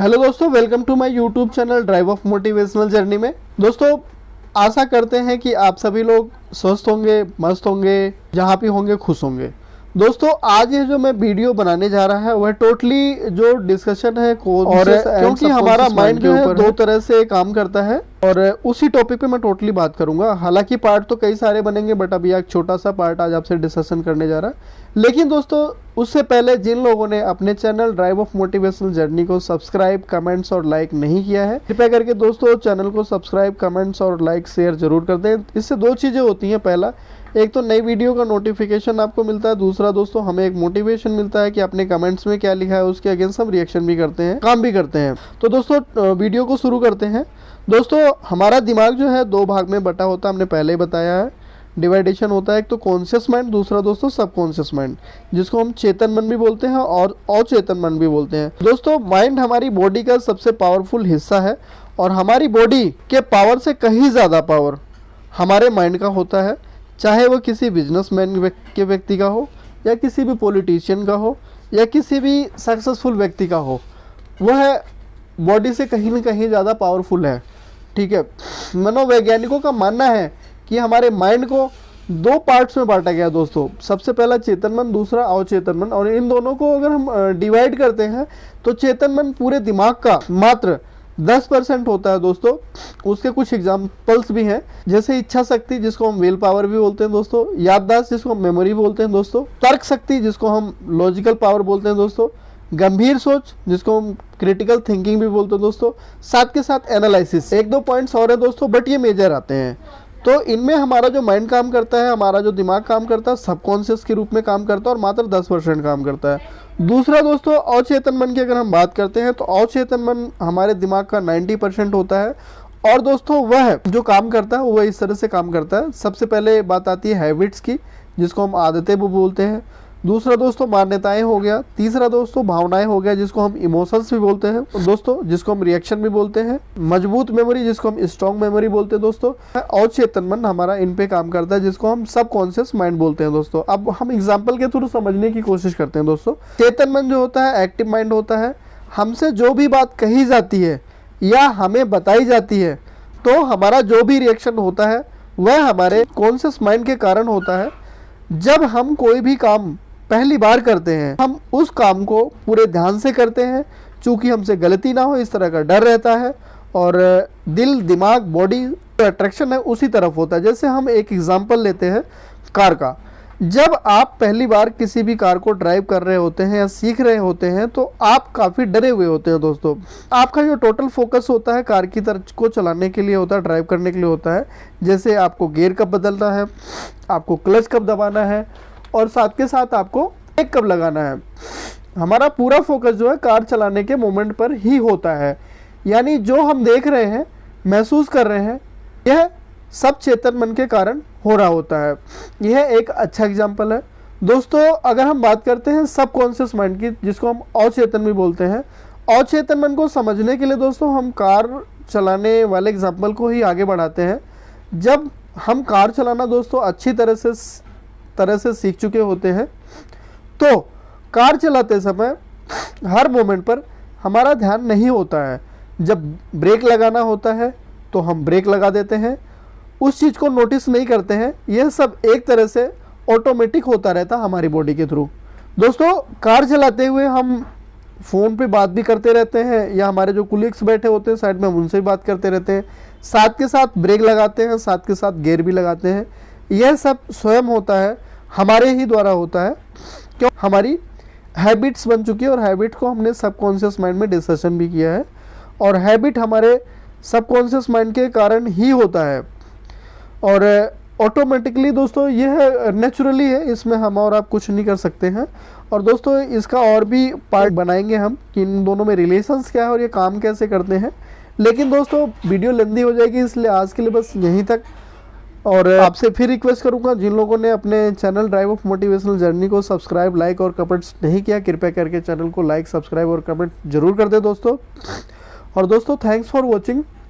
Hello दोस्तों, welcome to my YouTube channel drive of motivational journey में। दोस्तों, आशा करते हैं कि आप सभी लोग स्वस्थ होंगे, मस्त होंगे, जहाँ भी होंगे खुश होंगे। दोस्तों, आज ये जो मैं वीडियो बनाने जा रहा है वह टोटली जो डिस्कशन है क्योंकि हमारा माइंड जो है दो तरह से काम करता है और उसी टॉपिक पे मैं टोटली बात करूंगा। हालांकि पार्ट तो कई सारे बनेंगे बट अभी एक छोटा सा पार्ट आज आपसे डिस्कशन करने जा रहा है। लेकिन दोस्तों, उससे पहले जिन लोगों ने अपने channel drive of motivational journey को सब्सक्राइब, कमेंट्स और लाइक नहीं किया है, कृपया करके दोस्तों चैनल को सब्सक्राइब, कमेंट्स और लाइक शेयर जरूर कर दें। इससे दो चीज़ें होती हैं। पहला, एक तो नई वीडियो का नोटिफिकेशन आपको मिलता है। दूसरा दोस्तों, हमें एक मोटिवेशन मिलता है कि अपने कमेंट्स में क्या लिखा है उसके अगेंस्ट हम रिएक्शन भी करते हैं, काम भी करते हैं। तो दोस्तों, वीडियो को शुरू करते हैं। दोस्तों, हमारा दिमाग जो है दो भाग में बटा होता है, हमने पहले ही बताया है। डिवाइडेशन होता है, एक तो कॉन्शियस माइंड, दूसरा दोस्तों सबकॉन्शियस माइंड, जिसको हम चेतन मन भी बोलते हैं और अचेतन मन भी बोलते हैं। दोस्तों, माइंड हमारी बॉडी का सबसे पावरफुल हिस्सा है और हमारी बॉडी के पावर से कहीं ज़्यादा पावर हमारे माइंड का होता है। चाहे वो किसी बिजनेसमैन के व्यक्ति का हो या किसी भी पॉलिटिशियन का हो या किसी भी सक्सेसफुल व्यक्ति का हो, वह बॉडी से कहीं ना कहीं ज़्यादा पावरफुल है। ठीक है, मनोवैज्ञानिकों का मानना है कि हमारे माइंड को दो पार्ट्स में बांटा गया दोस्तों। सबसे पहला चेतन मन, दूसरा अवचेतन मन। और इन दोनों को अगर हम डिवाइड करते हैं तो चेतन मन पूरे दिमाग का मात्र 10% होता है दोस्तों। उसके कुछ एग्जाम्पल्स भी हैं, जैसे इच्छा शक्ति जिसको हम विल पावर भी बोलते हैं दोस्तों, याददाश्त जिसको हम मेमोरी बोलते हैं दोस्तों, तर्क शक्ति जिसको हम लॉजिकल पावर बोलते हैं दोस्तों, गंभीर सोच जिसको हम क्रिटिकल थिंकिंग भी बोलते हैं दोस्तों, साथ के साथ एनालिसिस। एक दो पॉइंट्स और है दोस्तों बट ये मेजर आते हैं। तो इनमें हमारा जो माइंड काम करता है, हमारा जो दिमाग काम करता है, सबकॉन्शियस के रूप में काम करता है और मात्र 10% काम करता है। दूसरा दोस्तों, अचेतन मन की अगर हम बात करते हैं तो अचेतन मन हमारे दिमाग का 90% होता है। और दोस्तों, वह जो काम करता है वह इस तरह से काम करता है। सबसे पहले बात आती है हैबिट्स की, जिसको हम आदतें भी बोलते हैं। दूसरा दोस्तों, मान्यताएं हो गया। तीसरा दोस्तों, भावनाएं हो गया, जिसको हम इमोशंस भी बोलते हैं दोस्तों, जिसको हम रिएक्शन भी बोलते हैं। मजबूत मेमोरी जिसको हम स्ट्रॉन्ग मेमोरी बोलते हैं दोस्तों। अचेतन मन हमारा इन पे काम करता है, जिसको हम सबकॉन्शियस माइंड बोलते हैं दोस्तों। अब हम एग्जाम्पल के थ्रू समझने की कोशिश करते हैं दोस्तों। चेतन मन जो होता है एक्टिव माइंड होता है। हमसे जो भी बात कही जाती है या हमें बताई जाती है तो हमारा जो भी रिएक्शन होता है वह हमारे कॉन्शियस माइंड के कारण होता है। जब हम कोई भी काम पहली बार करते हैं, हम उस काम को पूरे ध्यान से करते हैं, चूँकि हमसे गलती ना हो इस तरह का डर रहता है और दिल, दिमाग, बॉडी अट्रैक्शन है उसी तरफ होता है। जैसे हम एक एग्जांपल लेते हैं कार का। जब आप पहली बार किसी भी कार को ड्राइव कर रहे होते हैं या सीख रहे होते हैं तो आप काफ़ी डरे हुए होते हैं दोस्तों। आपका जो टोटल फोकस होता है कार की तरफ को चलाने के लिए होता है, ड्राइव करने के लिए होता है। जैसे आपको गियर कब बदलना है, आपको क्लच कब दबाना है और साथ के साथ आपको ब्रेक कब लगाना है। हमारा पूरा फोकस जो है कार चलाने के मोमेंट पर ही होता है। यानी जो हम देख रहे हैं, महसूस कर रहे हैं, यह सब चेतन मन के कारण हो रहा होता है। यह एक अच्छा एग्जाम्पल है दोस्तों। अगर हम बात करते हैं सबकॉन्शियस माइंड की, जिसको हम अचेतन भी बोलते हैं, अचेतन मन को समझने के लिए दोस्तों हम कार चलाने वाले एग्जाम्पल को ही आगे बढ़ाते हैं। जब हम कार चलाना दोस्तों अच्छी तरह से सीख चुके होते हैं तो कार चलाते समय हर मोमेंट पर हमारा ध्यान नहीं होता है। जब ब्रेक लगाना होता है तो हम ब्रेक लगा देते हैं, उस चीज़ को नोटिस नहीं करते हैं। यह सब एक तरह से ऑटोमेटिक होता रहता हमारी बॉडी के थ्रू। दोस्तों, कार चलाते हुए हम फ़ोन पे बात भी करते रहते हैं या हमारे जो कुलीग्स बैठे होते हैं साइड में, हम उनसे भी बात करते रहते हैं। साथ के साथ ब्रेक लगाते हैं, साथ के साथ गियर भी लगाते हैं। यह सब स्वयं होता है, हमारे ही द्वारा होता है, क्यों हमारी हैबिट्स बन चुकी है। और हैबिट को हमने सबकॉन्शियस माइंड में डिस्कशन भी किया है और हैबिट हमारे सबकॉन्शियस माइंड के कारण ही होता है और ऑटोमेटिकली दोस्तों यह नेचुरली है, इसमें हम और आप कुछ नहीं कर सकते हैं। और दोस्तों, इसका और भी पार्ट बनाएंगे हम कि इन दोनों में रिलेशंस क्या है और ये काम कैसे करते हैं। लेकिन दोस्तों, वीडियो लेंदी हो जाएगी, इसलिए आज के लिए बस यहीं तक। और आपसे फिर रिक्वेस्ट करूंगा, जिन लोगों ने अपने channel drive of motivational journey को सब्सक्राइब, लाइक और कमेंट्स नहीं किया, कृपया करके चैनल को लाइक, सब्सक्राइब और कमेंट जरूर कर दे दोस्तों। और दोस्तों, थैंक्स फॉर वॉचिंग।